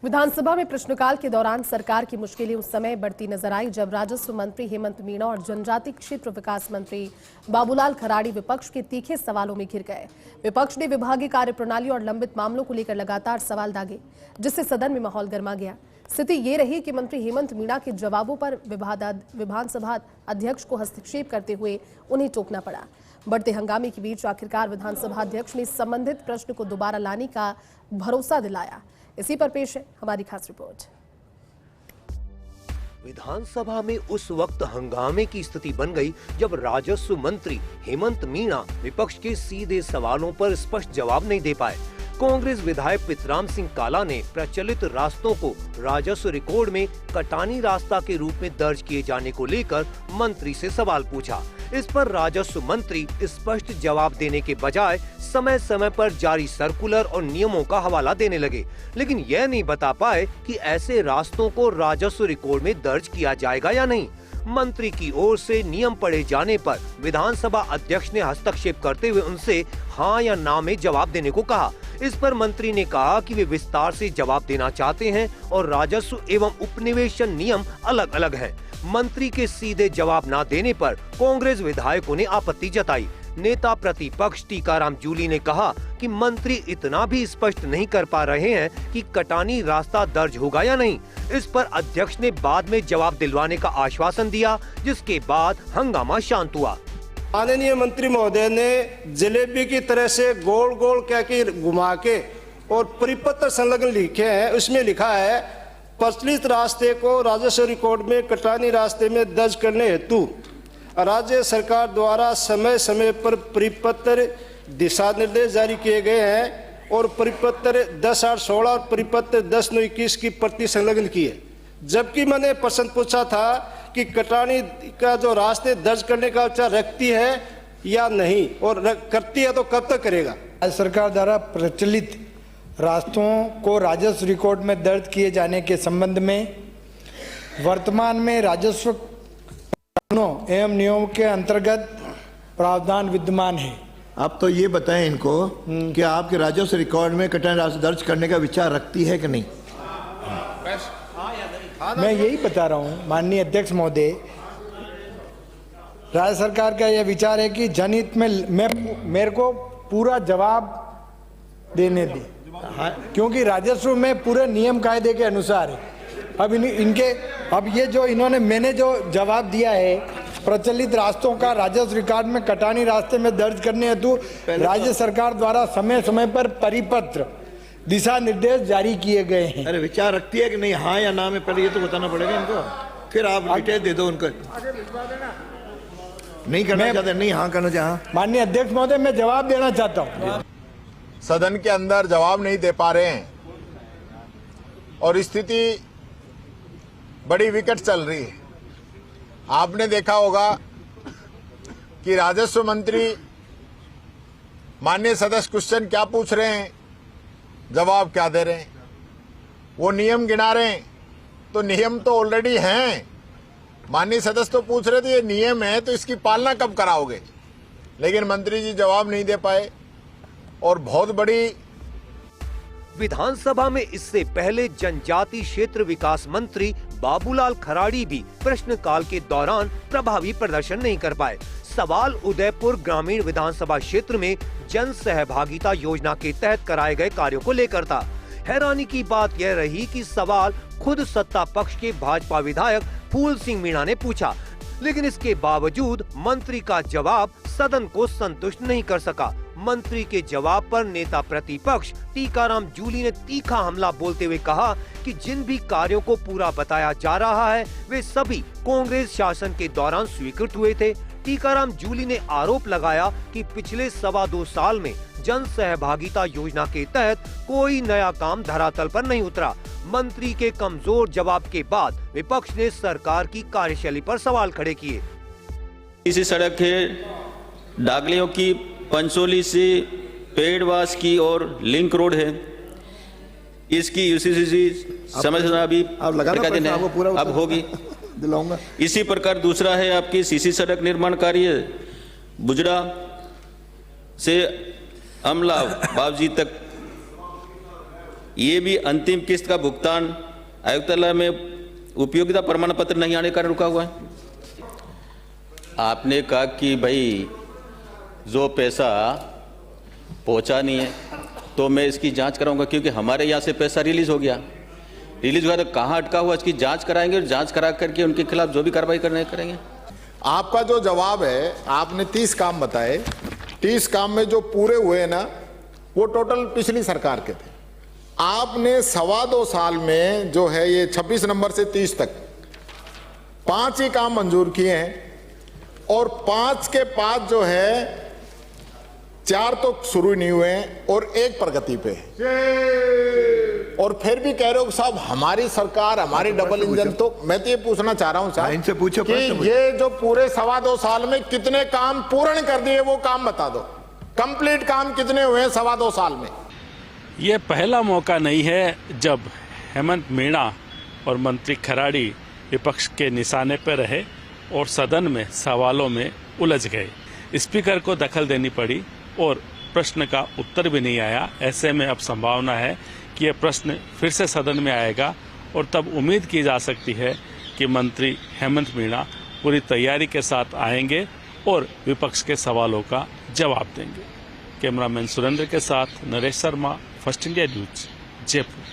विधानसभा में प्रश्नकाल के दौरान सरकार की मुश्किलें उस समय बढ़ती नजर आई जब राजस्व मंत्री हेमंत मीणा और जनजातीय क्षेत्र विकास मंत्री बाबूलाल खराड़ी विपक्ष के तीखे सवालों में घिर गए। विपक्ष ने विभागीय कार्यप्रणाली और लंबित मामलों को लेकर लगातार सवाल दागे, जिससे सदन में माहौल गर्मा गया। स्थिति ये रही कि मंत्री हेमंत मीणा के जवाबों पर विधानसभा अध्यक्ष को हस्तक्षेप करते हुए उन्हें टोकना पड़ा। बढ़ते हंगामे के बीच आखिरकार विधानसभा अध्यक्ष ने संबंधित प्रश्न को दोबारा लाने का भरोसा दिलाया। इसी पर पेश है हमारी खास रिपोर्ट। विधानसभा में उस वक्त हंगामे की स्थिति बन गई जब राजस्व मंत्री हेमंत मीणा विपक्ष के सीधे सवालों पर स्पष्ट जवाब नहीं दे पाए। कांग्रेस विधायक पितराम सिंह काला ने प्रचलित रास्तों को राजस्व रिकॉर्ड में कटानी रास्ता के रूप में दर्ज किए जाने को लेकर मंत्री से सवाल पूछा। इस पर राजस्व मंत्री स्पष्ट जवाब देने के बजाय समय समय पर जारी सर्कुलर और नियमों का हवाला देने लगे, लेकिन यह नहीं बता पाए कि ऐसे रास्तों को राजस्व रिकॉर्ड में दर्ज किया जाएगा या नहीं। मंत्री की ओर से नियम पढ़े जाने पर विधानसभा अध्यक्ष ने हस्तक्षेप करते हुए उनसे हाँ या ना में जवाब देने को कहा। इस पर मंत्री ने कहा कि वे विस्तार से जवाब देना चाहते हैं और राजस्व एवं उपनिवेशन नियम अलग अलग हैं। मंत्री के सीधे जवाब न देने पर कांग्रेस विधायकों ने आपत्ति जताई। नेता प्रतिपक्ष टीकाराम जूली ने कहा कि मंत्री इतना भी स्पष्ट नहीं कर पा रहे हैं कि कटानी रास्ता दर्ज होगा या नहीं। इस पर अध्यक्ष ने बाद में जवाब दिलवाने का आश्वासन दिया, जिसके बाद हंगामा शांत हुआ। माननीय मंत्री महोदय ने जलेबी की तरह से गोल गोल कह के घुमा के और परिपत्र संलग्न लिखे हैं। उसमें लिखा है प्रचलित रास्ते को राजस्व रिकॉर्ड में कटानी रास्ते में दर्ज करने हेतु राज्य सरकार द्वारा समय समय पर परिपत्र दिशा निर्देश जारी किए गए हैं और परिपत्र 10/8/16 और परिपत्र 10/9/21 की प्रति संलग्न की है। जबकि मैंने प्रश्न पूछा था कि कटानी का जो रास्ते दर्ज करने का विचार रखती है या नहीं, और करती है तो कब तक करेगा। राज्य सरकार द्वारा प्रचलित रास्तों को राजस्व रिकॉर्ड में दर्ज किए जाने के संबंध में वर्तमान में राजस्व कानूनों एवं नियमों के अंतर्गत प्रावधान विद्यमान है। आप तो ये बताएं इनको कि आपके राजस्व रिकॉर्ड में कटानी रास्ता दर्ज करने का विचार रखती है कि नहीं। मैं यही बता रहा हूँ माननीय अध्यक्ष महोदय, राज्य सरकार का यह विचार है कि जनहित में मेरे को पूरा जवाब देने दी, क्योंकि राजस्व में पूरे नियम कायदे के अनुसार है। अब ये जो मैंने जो जवाब दिया है प्रचलित रास्तों का राजस्व रिकॉर्ड में कटानी रास्ते में दर्ज करने हेतु राज्य सरकार द्वारा समय समय पर परिपत्र दिशा निर्देश जारी किए गए हैं। अरे विचार रखती है कि नहीं, हाँ या ना में पहले ये तो बताना पड़ेगा इनको, फिर आप डिटेल दे दो उनको। नहीं करना चाहते, नहीं हाँ करना चाहते। माननीय अध्यक्ष महोदय, मैं जवाब देना चाहता हूँ। सदन के अंदर जवाब नहीं दे पा रहे हैं और स्थिति बड़ी विकट चल रही है। आपने देखा होगा कि राजस्व मंत्री माननीय सदस्य क्वेश्चन क्या पूछ रहे हैं, जवाब क्या दे रहे हैं। वो नियम गिना रहे हैं, तो नियम तो ऑलरेडी हैं। माननीय सदस्य तो पूछ रहे थे ये नियम है तो इसकी पालना कब कराओगे, लेकिन मंत्री जी जवाब नहीं दे पाए। और बहुत बड़ी विधानसभा में इससे पहले जनजातीय क्षेत्र विकास मंत्री बाबूलाल खराड़ी भी प्रश्नकाल के दौरान प्रभावी प्रदर्शन नहीं कर पाए। सवाल उदयपुर ग्रामीण विधानसभा क्षेत्र में जन सहभागिता योजना के तहत कराए गए कार्यों को लेकर था। हैरानी की बात यह रही कि सवाल खुद सत्ता पक्ष के भाजपा विधायक फूल सिंह मीणा ने पूछा, लेकिन इसके बावजूद मंत्री का जवाब सदन को संतुष्ट नहीं कर सका। मंत्री के जवाब पर नेता प्रतिपक्ष टीकाराम जूली ने तीखा हमला बोलते हुए कहा कि जिन भी कार्यों को पूरा बताया जा रहा है वे सभी कांग्रेस शासन के दौरान स्वीकृत हुए थे। टीकाराम जूली ने आरोप लगाया कि पिछले 2.25 साल में जन सहभागिता योजना के तहत कोई नया काम धरातल पर नहीं उतरा। मंत्री के कमजोर जवाब के बाद विपक्ष ने सरकार की कार्यशैली पर सवाल खड़े किए। इसी सड़क है डागलियों की पंचोली से पेड़वास की और लिंक रोड है, इसकी यूसीसी समझना अभी अब होगी दिलाऊंगा। इसी प्रकार दूसरा है आपकी सीसी सड़क निर्माण कार्य बुजरा से अमला बाबजी तक ये भी अंतिम किस्त का भुगतान आयुक्तालय में उपयोगिता प्रमाण पत्र नहीं आने के कारण रुका हुआ है। आपने कहा कि भाई जो पैसा पहुंचा नहीं है तो मैं इसकी जांच कराऊंगा, क्योंकि हमारे यहाँ से पैसा रिलीज हो गया। रिलीज हुआ तो कहाँ अटका हुआ इसकी जांच कराएंगे और जांच करा करके उनके खिलाफ जो भी कार्रवाई करना है करेंगे। आपका जो जवाब है, आपने 30 काम बताए, 30 काम में जो पूरे हुए ना वो टोटल पिछली सरकार के थे। आपने 2.25 साल में जो है ये 26 नंबर से 30 तक 5 ही काम मंजूर किए हैं और 5 के 5 जो है 4 तो शुरू नहीं हुए हैं और 1 प्रगति पे है। और फिर भी कह रहे हो साहब हमारी सरकार, हमारी डबल इंजन। तो मैं तो ये पूछना चाह रहा हूं साहब, इनसे पूछो कि ये जो पूरे 2.25 साल में कितने काम पूर्ण कर दिए वो काम बता दो। कंप्लीट काम कितने हुए हैं 2.25 साल में? ये पहला मौका नहीं है जब हेमंत मीणा और मंत्री खराड़ी विपक्ष के निशाने पर रहे और सदन में सवालों में उलझ गए। स्पीकर को दखल देनी पड़ी और प्रश्न का उत्तर भी नहीं आया। ऐसे में अब संभावना है कि यह प्रश्न फिर से सदन में आएगा और तब उम्मीद की जा सकती है कि मंत्री हेमंत मीणा पूरी तैयारी के साथ आएंगे और विपक्ष के सवालों का जवाब देंगे। कैमरामैन सुरेंद्र के साथ Naresh Sharma, first India news, Jaipur.